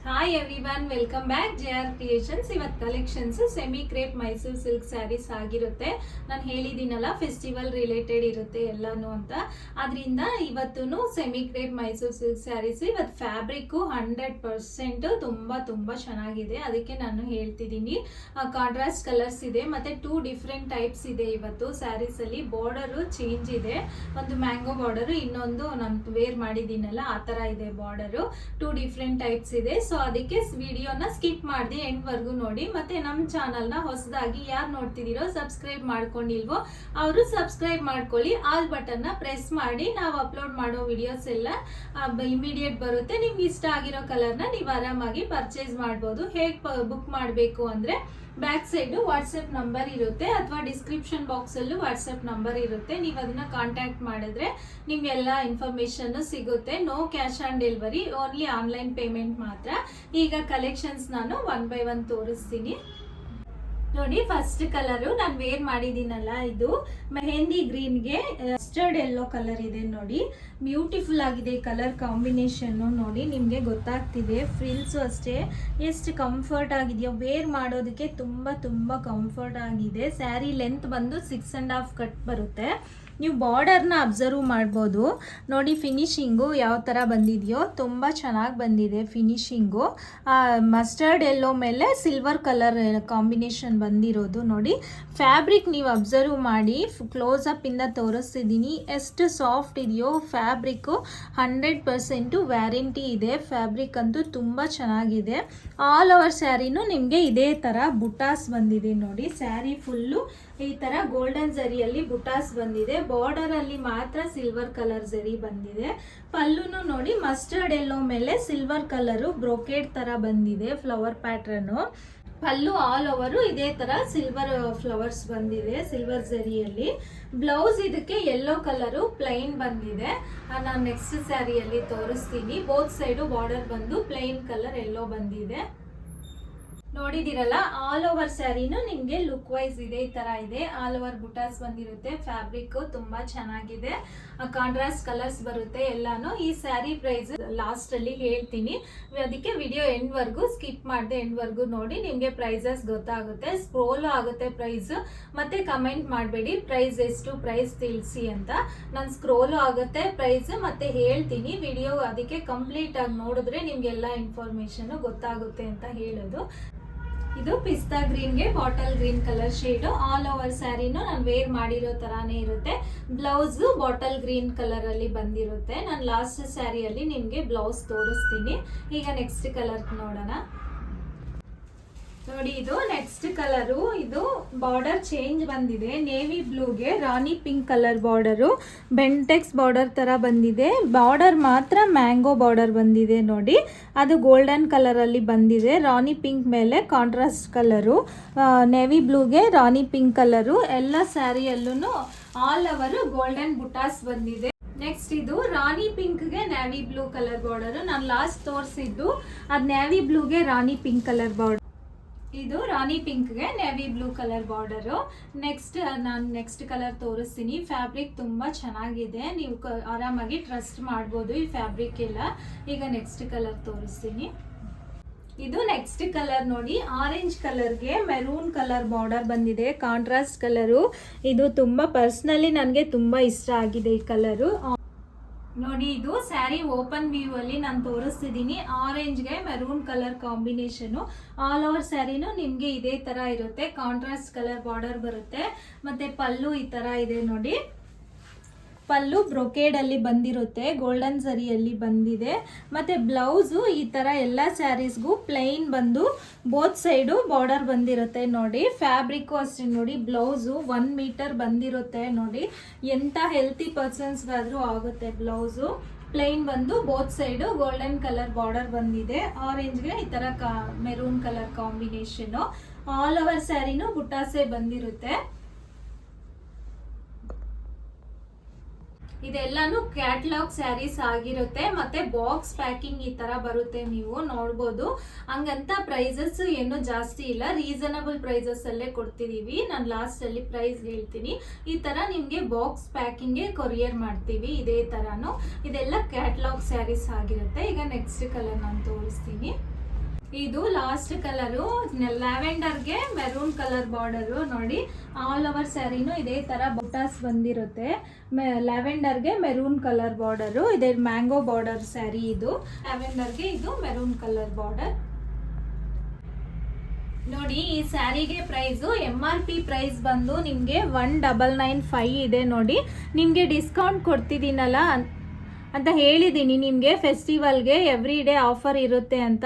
Hi everyone, welcome back JR creations. ಇವತ್ತು collections semi crepe Mysuru silk saris ಆಗಿರುತ್ತೆ. ನಾನು ಹೇಳಿದ್ದೀನಲ್ಲ festival related ಇರುತ್ತೆ ಎಲ್ಲಾನು ಅಂತ. ಅದರಿಂದ ಇವತ್ತು semi crepe Mysuru silk sarees ಇವತ್ತು ಫ್ಯಾಬ್ರಿಕ್ಕು 100% ತುಂಬ ಚೆನ್ನಾಗಿದೆ. ಅದಕ್ಕೆ ನಾನು ಹೇಳ್ತಿದ್ದೀನಿ. ಕಾಂಟ್ರಾಸ್ಟ್ ಕಲರ್ಸ್ ಇದೆ ಮತ್ತೆ 2 ಡಿಫ್ರೆಂಟ್ ಟೈಪ್ಸ್ ಇದೆ ಇವತ್ತು ಸ್ಯಾರೀಸ್ ಅಲ್ಲಿ. ಬಾರ್ಡರು ಚೇಂಜ್ ಇದೆ, ಒಂದು ಮ್ಯಾಂಗೋ ಬಾರ್ಡರ್, ಇನ್ನೊಂದು ನಾನು ವೇರ್ ಮಾಡಿದ್ದೀನಲ್ಲ ಆ ತರ ಇದೆ ಬಾರ್ಡರು. 2 ಡಿಫ್ರೆಂಟ್ ಟೈಪ್ಸ್ ಇದೆ. ಸೊ ಅದಕ್ಕೆ ವಿಡಿಯೋನ ಸ್ಕಿಪ್ ಮಾಡಿ ಎಂಡ್ ವರ್ಗು ನೋಡಿ. ಮತ್ತೆ ನಮ್ಮ ಚಾನಲ್ ನ ಹೊಸದಾಗಿ ಯಾರು ನೋಡ್ತಿದ್ದೀರೋ ಸಬ್ಸ್ಕ್ರೈಬ್ ಮಾಡ್ಕೊಂಡಿಲ್ವೋ ಅವರು ಸಬ್ಸ್ಕ್ರೈಬ್ ಮಾಡ್ಕೊಳ್ಳಿ. ಆಲ್ ಬಟನ್ ನ ಪ್ರೆಸ್ ಮಾಡಿ. ನಾವು ಅಪ್ಲೋಡ್ ಮಾಡೋ ವಿಡಿಯೋಸ್ ಎಲ್ಲ ಇಮಿಡಿಯೇಟ್ ಬರುತ್ತೆ. ನಿಮ್ಗೆ ಇಷ್ಟ ಆಗಿರೋ ಕಲರ್ ನ ನೀವು ಆರಾಮಾಗಿ ಪರ್ಚೇಸ್ ಮಾಡ್ಬೋದು. ಹೇಗೆ ಬುಕ್ ಮಾಡಬೇಕು ಅಂದ್ರೆ ಬ್ಯಾಕ್ ಸೈಡ್ ವಾಟ್ಸ್ಆಪ್ ನಂಬರ್ ಇರುತ್ತೆ ಅಥವಾ ಡಿಸ್ಕ್ರಿಪ್ಷನ್ ಬಾಕ್ಸ್ ಅಲ್ಲೂ ವಾಟ್ಸ್ಆಪ್ ನಂಬರ್ ಇರುತ್ತೆ. ನೀವು ಅದನ್ನ ಕಾಂಟ್ಯಾಕ್ಟ್ ಮಾಡಿದ್ರೆ ನಿಮ್ಗೆಲ್ಲ ಇನ್ಫಾರ್ಮೇಶನ್ ಸಿಗುತ್ತೆ. No cash on delivery, only online payment ಮಾತ್ರ. ಈಗ ಕಲೆಕ್ಷನ್ಸ್ ನಾನು 1 by 1 ತೋರಿಸ್ತೀನಿ ನೋಡಿ. ಫಸ್ಟ್ ಕಲರು ನಾನು ವೇರ್ ಮಾಡಿದ್ದೀನಲ್ಲ, ಇದು ಮೆಹಂದಿ ಗ್ರೀನ್ಗೆ ಮಸ್ಟರ್ಡ್ ಯೆಲ್ಲೋ ಕಲರ್ ಇದೆ ನೋಡಿ. ಬ್ಯೂಟಿಫುಲ್ ಆಗಿದೆ ಕಲರ್ ಕಾಂಬಿನೇಷನ್ ನೋಡಿ, ನಿಮಗೆ ಗೊತ್ತಾಗ್ತಿದೆ. ಫ್ರಿಲ್ಸು ಅಷ್ಟೇ ಎಷ್ಟು ಕಂಫರ್ಟ್ ಆಗಿದೆಯೋ, ವೇರ್ ಮಾಡೋದಕ್ಕೆ ತುಂಬ ಕಂಫರ್ಟ್ ಆಗಿದೆ. ಸ್ಯಾರಿ ಲೆಂತ್ ಬಂದು 6.5 ಕಟ್ ಬರುತ್ತೆ. ನೀವು ಬಾರ್ಡರ್ನ ಅಬ್ಸರ್ವ್ ಮಾಡ್ಬೋದು ನೋಡಿ. ಫಿನಿಶಿಂಗು ಯಾವ ಥರ ಬಂದಿದೆಯೋ ತುಂಬ ಚೆನ್ನಾಗಿ ಬಂದಿದೆ ಫಿನಿಶಿಂಗು. ಮಸ್ಟರ್ಡ್ ಯೆಲ್ಲೋ ಮೇಲೆ ಸಿಲ್ವರ್ ಕಲರ್ ಕಾಂಬಿನೇಷನ್ ಬಂದಿರೋದು ನೋಡಿ. ಫ್ಯಾಬ್ರಿಕ್ ನೀವು ಅಬ್ಸರ್ವ್ ಮಾಡಿ, ಕ್ಲೋಸ್ ಅಪ್ ಇಂದ ತೋರಿಸ್ತಿದ್ದೀನಿ ಎಷ್ಟು ಸಾಫ್ಟ್ ಇದೆಯೋ ಫ್ಯಾಬ್ರಿಕ್ಕು. 100% ವ್ಯಾರಂಟಿ ಇದೆ. ಫ್ಯಾಬ್ರಿಕ್ ಅಂತೂ ತುಂಬ ಚೆನ್ನಾಗಿದೆ. ಆಲ್ ಓವರ್ ಸ್ಯಾರಿನೂ ನಿಮಗೆ ಇದೇ ಥರ ಬುಟಾಸ್ ಬಂದಿದೆ ನೋಡಿ. ಸ್ಯಾರಿ ಫುಲ್ಲು ಈ ತರ ಗೋಲ್ಡನ್ ಜರಿಯಲ್ಲಿ ಬುಟಾಸ್ ಬಂದಿದೆ. ಬಾರ್ಡರ್ ಅಲ್ಲಿ ಮಾತ್ರ ಸಿಲ್ವರ್ ಕಲರ್ ಜರಿ ಬಂದಿದೆ. ಪಲ್ಲುನು ನೋಡಿ ಮಸ್ಟರ್ಡ್ ಯೆಲ್ಲೋ ಮೇಲೆ ಸಿಲ್ವರ್ ಕಲರು ಬ್ರೋಕೆಡ್ ತರ ಬಂದಿದೆ. ಫ್ಲವರ್ ಪ್ಯಾಟರ್ನು ಪಲ್ಲು ಆಲ್ ಓವರ್ ಇದೇ ತರ ಸಿಲ್ವರ್ ಫ್ಲವರ್ಸ್ ಬಂದಿದೆ ಸಿಲ್ವರ್ ಜರಿಯಲ್ಲಿ. ಬ್ಲೌಸ್ ಇದಕ್ಕೆ ಯೆಲ್ಲೋ ಕಲರು ಪ್ಲೈನ್ ಬಂದಿದೆ. ನಾನು ನೆಕ್ಸ್ಟ್ ಸ್ಯಾರಿಯಲ್ಲಿ ತೋರಿಸ್ತೀನಿ. ಬೋತ್ ಸೈಡು ಬಾರ್ಡರ್ ಬಂದು ಪ್ಲೈನ್ ಕಲರ್ ಯೆಲ್ಲೋ ಬಂದಿದೆ. ನೋಡಿದಿರಲ್ಲ, ಆಲ್ ಓವರ್ ಸ್ಯಾರಿನೂ ನಿಮ್ಗೆ ಲುಕ್ ವೈಸ್ ಇದೇ ತರ ಇದೆ. ಆಲ್ ಓವರ್ ಬುಟಾಸ್ ಬಂದಿರುತ್ತೆ. ಫ್ಯಾಬ್ರಿಕ್ ತುಂಬಾ ಚೆನ್ನಾಗಿದೆ. ಕಾಂಟ್ರಾಸ್ಟ್ ಕಲರ್ಸ್ ಬರುತ್ತೆ ಎಲ್ಲಾನು. ಈ ಸ್ಯಾರಿ ಪ್ರೈಸ್ ಲಾಸ್ಟ್ ಅಲ್ಲಿ ಹೇಳ್ತೀನಿ, ಅದಕ್ಕೆ ವಿಡಿಯೋ ಎಂಡ್ ವರ್ಗು ಸ್ಕಿಪ್ ಮಾಡದೆ ಎಂಡ್ ವರ್ಗು ನೋಡಿ. ನಿಮ್ಗೆ ಪ್ರೈಸಸ್ ಗೊತ್ತಾಗುತ್ತೆ. ಸ್ಕ್ರೋಲ್ ಆಗುತ್ತೆ ಪ್ರೈಸ್. ಮತ್ತೆ ಕಮೆಂಟ್ ಮಾಡಬೇಡಿ ಪ್ರೈಸ್ ಎಷ್ಟು, ಪ್ರೈಸ್ ತಿಳಿಸಿ ಅಂತ. ನಾನು ಸ್ಕ್ರೋಲ್ ಆಗುತ್ತೆ ಪ್ರೈಸ್ ಮತ್ತೆ ಹೇಳ್ತೀನಿ. ವಿಡಿಯೋ ಅದಕ್ಕೆ ಕಂಪ್ಲೀಟ್ ಆಗಿ ನೋಡಿದ್ರೆ ನಿಮ್ಗೆಲ್ಲ ಇನ್ಫಾರ್ಮೇಶನ್ ಗೊತ್ತಾಗುತ್ತೆ ಅಂತ ಹೇಳೋದು. ಇದು ಪಿಸ್ತಾ ಗ್ರೀನ್ಗೆ bottle green colour shade. All over ಸ್ಯಾರಿನೂ ನಾನು ವೇರ್ ಮಾಡಿರೋ ತರಾನೇ ಇರುತ್ತೆ. ಬ್ಲೌಸ್ ಬಾಟಲ್ ಗ್ರೀನ್ ಕಲರ್ ಅಲ್ಲಿ ಬಂದಿರುತ್ತೆ. ನಾನು ಲಾಸ್ಟ್ ಸ್ಯಾರಿಯಲ್ಲಿ ನಿಮ್ಗೆ ಬ್ಲೌಸ್ ತೋರಿಸ್ತೀನಿ. ಈಗ ನೆಕ್ಸ್ಟ್ ಕಲರ್ ನೋಡೋಣ ನೋಡಿ. ಇದು ನೆಕ್ಸ್ಟ್ ಕಲರು. ಇದು ಬಾರ್ಡರ್ ಚೇಂಜ್ ಬಂದಿದೆ. ನೇವಿ ಬ್ಲೂಗೆ rani pink colour border, Bentex border ತರ ಬಂದಿದೆ. ಬಾರ್ಡರ್ ಮಾತ್ರ ಮ್ಯಾಂಗೋ ಬಾರ್ಡರ್ ಬಂದಿದೆ ನೋಡಿ. ಅದು ಗೋಲ್ಡನ್ ಕಲರ್ ಅಲ್ಲಿ ಬಂದಿದೆ. ರಾಣಿ ಪಿಂಕ್ ಮೇಲೆ ಕಾಂಟ್ರಾಸ್ಟ್ ಕಲರು, ನೇವಿ ಬ್ಲೂಗೆ ರಾಣಿ ಪಿಂಕ್ ಕಲರು. ಎಲ್ಲ ಸ್ಯಾರಿಯಲ್ಲೂ ಆಲ್ ಓವರ್ ಗೋಲ್ಡನ್ ಬುಟಾಸ್ ಬಂದಿದೆ. ನೆಕ್ಸ್ಟ್ ಇದು ರಾಣಿ ಪಿಂಕ್ಗೆ ನೇವಿ ಬ್ಲೂ ಕಲರ್ ಬಾರ್ಡರ್. ನಾನು ಲಾಸ್ಟ್ ತೋರಿಸಿದ್ದು ಅದು ನೇವಿ ಬ್ಲೂಗೆ ರಾಣಿ ಪಿಂಕ್ ಕಲರ್ ಬಾರ್ಡರ್. ಇದು ರಾಣಿ ಪಿಂಕ್ಗೆ ನೇವಿ ಬ್ಲೂ ಕಲರ್ ಬಾರ್ಡರು. ನಾನು ನೆಕ್ಸ್ಟ್ ಕಲರ್ ತೋರಿಸ್ತೀನಿ. ಫ್ಯಾಬ್ರಿಕ್ ತುಂಬಾ ಚೆನ್ನಾಗಿದೆ. ನೀವು ಆರಾಮಾಗಿ ಟ್ರಸ್ಟ್ ಮಾಡ್ಬೋದು ಈ ಫ್ಯಾಬ್ರಿಕ್ ಎಲ್ಲ. ಈಗ ನೆಕ್ಸ್ಟ್ ಕಲರ್ ತೋರಿಸ್ತೀನಿ. ಇದು ನೆಕ್ಸ್ಟ್ ಕಲರ್ ನೋಡಿ. ಆರೆಂಜ್ ಕಲರ್ಗೆ ಮೆರೂನ್ ಕಲರ್ ಬಾರ್ಡರ್ ಬಂದಿದೆ. Contrast colour. ಇದು ತುಂಬಾ ಪರ್ಸ್ನಲಿ ನನಗೆ ತುಂಬಾ ಇಷ್ಟ ಆಗಿದೆ ಈ ಕಲರು ನೋಡಿ. ಇದು ಸ್ಯಾರಿ ಓಪನ್ ವ್ಯೂ ಅಲ್ಲಿ ನಾನು ತೋರಿಸ್ತಿದ್ದೀನಿ. ಆರೆಂಜ್ಗೆ maroon colour combination. All over ಸ್ಯಾರಿನೂ ನಿಮ್ಗೆ ಇದೇ ತರ ಇರುತ್ತೆ. ಕಾಂಟ್ರಾಸ್ಟ್ ಕಲರ್ ಬಾರ್ಡರ್ ಬರುತ್ತೆ. ಮತ್ತೆ ಪಲ್ಲು ಈ ತರ ಇದೆ ನೋಡಿ. ಪಲ್ಲು ಬ್ರೊಕೇಡ್ ಅಲ್ಲಿ ಬಂದಿರುತ್ತೆ, ಗೋಲ್ಡನ್ ಜರಿಯಲ್ಲಿ ಬಂದಿದೆ. ಮತ್ತೆ ಬ್ಲೌಸು ಈ ತರ ಎಲ್ಲ ಸ್ಯಾರೀಸ್ಗೂ ಪ್ಲೈನ್ ಬಂದು ಬೋತ್ ಸೈಡು ಬಾರ್ಡರ್ ಬಂದಿರುತ್ತೆ ನೋಡಿ. ಫ್ಯಾಬ್ರಿಕ್ಕು ಅಷ್ಟೇ ನೋಡಿ. ಬ್ಲೌಸು 1 ಮೀಟರ್ ಬಂದಿರುತ್ತೆ ನೋಡಿ. ಎಂತ ಹೆಲ್ತಿ ಪರ್ಸನ್ಸ್ಗಾದ್ರೂ ಆಗುತ್ತೆ ಬ್ಲೌಸು. ಪ್ಲೈನ್ ಬಂದು both side golden colour border ಬಂದಿದೆ. ಆರೆಂಜ್ಗೆ ಈ ತರ maroon colour combination. All over ಸ್ಯಾರಿನೂ ಬುಟಾಸೆ ಬಂದಿರುತ್ತೆ. ಇದೆಲ್ಲಾನು ಕ್ಯಾಟಲಾಗ್ ಸ್ಯಾರೀಸ್ ಆಗಿರುತ್ತೆ. ಮತ್ತೆ ಬಾಕ್ಸ್ ಪ್ಯಾಕಿಂಗ್ ಈ ತರ ಬರುತ್ತೆ, ನೀವು ನೋಡ್ಬೋದು. ಹಂಗಂತ ಪ್ರೈಸಸ್ ಏನು ಜಾಸ್ತಿ ಇಲ್ಲ, ರೀಸನಬಲ್ ಪ್ರೈಸಸ್ ಅಲ್ಲೇ ಕೊಡ್ತಿದೀವಿ. ನಾನು ಲಾಸ್ಟ್ ಅಲ್ಲಿ ಪ್ರೈಸ್ ಹೇಳ್ತೀನಿ. ಈ ತರ ನಿಮ್ಗೆ ಬಾಕ್ಸ್ ಪ್ಯಾಕಿಂಗ್ ಕೊರಿಯರ್ ಮಾಡ್ತೀವಿ ಇದೇ ತರಾನು. ಇದೆಲ್ಲ ಕ್ಯಾಟಲಾಗ್ ಸ್ಯಾರೀಸ್ ಆಗಿರುತ್ತೆ. ಈಗ ನೆಕ್ಸ್ಟ್ ಕಲರ್ ನಾನು ತೋರಿಸ್ತೀನಿ. ಇದು ಲಾಸ್ಟ್ ಕಲರು ಲ್ಯಾವೆಂಡರ್ಗೆ ಮೆರೂನ್ ಕಲರ್ ಬಾರ್ಡರು ನೋಡಿ. ಆಲ್ ಓವರ್ ಸ್ಯಾರಿನೂ ಇದೇ ತರ ಬುಟಾಸ್ ಬಂದಿರುತ್ತೆ. ಲ್ಯಾವೆಂಡರ್ಗೆ ಮೆರೂನ್ ಕಲರ್ ಬಾರ್ಡರು, ಇದೇ ಮ್ಯಾಂಗೋ ಬಾರ್ಡರ್ ಸ್ಯಾರಿ. ಇದು ಲ್ಯಾವೆಂಡರ್ಗೆ ಇದು ಮೆರೂನ್ ಕಲರ್ ಬಾರ್ಡರ್. ನೋಡಿ ಈ ಸ್ಯಾರಿಗೆ ಪ್ರೈಸು MRP ಪ್ರೈಸ್ ಬಂದು ನಿಮಗೆ 1995 ಇದೆ ನೋಡಿ. ನಿಮಗೆ ಡಿಸ್ಕೌಂಟ್ ಕೊಡ್ತಿದ್ದೀನಲ್ಲ ಅಂತ ಹೇಳಿದ್ದೀನಿ, ನಿಮಗೆ ಫೆಸ್ಟಿವಲ್ಗೆ ಎವ್ರಿ ಡೇ ಆಫರ್ ಇರುತ್ತೆ ಅಂತ.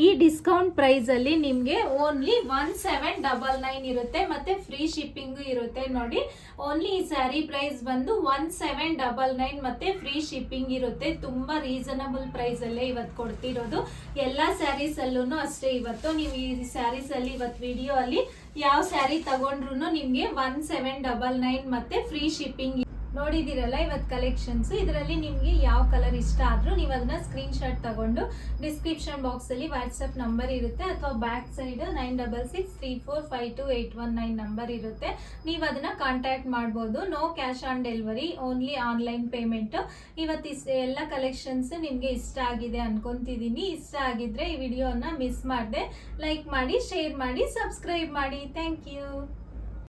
ಈ ಡಿಸ್ಕೌಂಟ್ ಪ್ರೈಸಲ್ಲಿ ನಿಮಗೆ ಓನ್ಲಿ 1799 ಇರುತ್ತೆ ಮತ್ತು ಫ್ರೀ ಶಿಪ್ಪಿಂಗು ಇರುತ್ತೆ ನೋಡಿ. ಓನ್ಲಿ ಈ ಸ್ಯಾರಿ ಪ್ರೈಸ್ ಬಂದು 1799 ಮತ್ತು ಫ್ರೀ ಶಿಪ್ಪಿಂಗ್ ಇರುತ್ತೆ. ತುಂಬ ರೀಸನಬಲ್ ಪ್ರೈಸಲ್ಲೇ ಇವತ್ತು ಕೊಡ್ತಿರೋದು. ಎಲ್ಲ ಸ್ಯಾರೀಸಲ್ಲೂ ಅಷ್ಟೇ. ಇವತ್ತು ನೀವು ಈ ಸ್ಯಾರೀಸಲ್ಲಿ ಇವತ್ತು ವಿಡಿಯೋ ಅಲ್ಲಿ ಯಾವ ಸ್ಯಾರಿ ತಗೊಂಡ್ರು ನಿಮಗೆ 1799 ಮತ್ತು ಫ್ರೀ ಶಿಪ್ಪಿಂಗ್ ನೋಡಿದಿರಲ್ಲ ಇವತ್ತು ಕಲೆಕ್ಷನ್ಸ್. ಇದರಲ್ಲಿ ನಿಮಗೆ ಯಾವ ಕಲರ್ ಇಷ್ಟ ಆದರೂ ನೀವು ಅದನ್ನ ಸ್ಕ್ರೀನ್ಶಾಟ್ ತಗೊಂಡು ಡಿಸ್ಕ್ರಿಪ್ಷನ್ ಬಾಕ್ಸಲ್ಲಿ ವಾಟ್ಸಪ್ ನಂಬರ್ ಇರುತ್ತೆ, ಅಥವಾ ಬ್ಯಾಕ್ ಸೈಡ್ 9663452819 ನಂಬರ್ ಇರುತ್ತೆ. ನೀವು ಅದನ್ನ ಕಾಂಟ್ಯಾಕ್ಟ್ ಮಾಡ್ಬೋದು. No cash on delivery, only online payment. ಇವತ್ತು ಎಲ್ಲ ಕಲೆಕ್ಷನ್ಸ್ ನಿಮಗೆ ಇಷ್ಟ ಆಗಿದೆ ಅನ್ಕೊಂತಿದ್ದೀನಿ. ಇಷ್ಟ ಆಗಿದ್ರೆ ಈ ವಿಡಿಯೋನ ಮಿಸ್ ಮಾಡದೆ ಲೈಕ್ ಮಾಡಿ, ಶೇರ್ ಮಾಡಿ, ಸಬ್ಸ್ಕ್ರೈಬ್ ಮಾಡಿ. Thank you.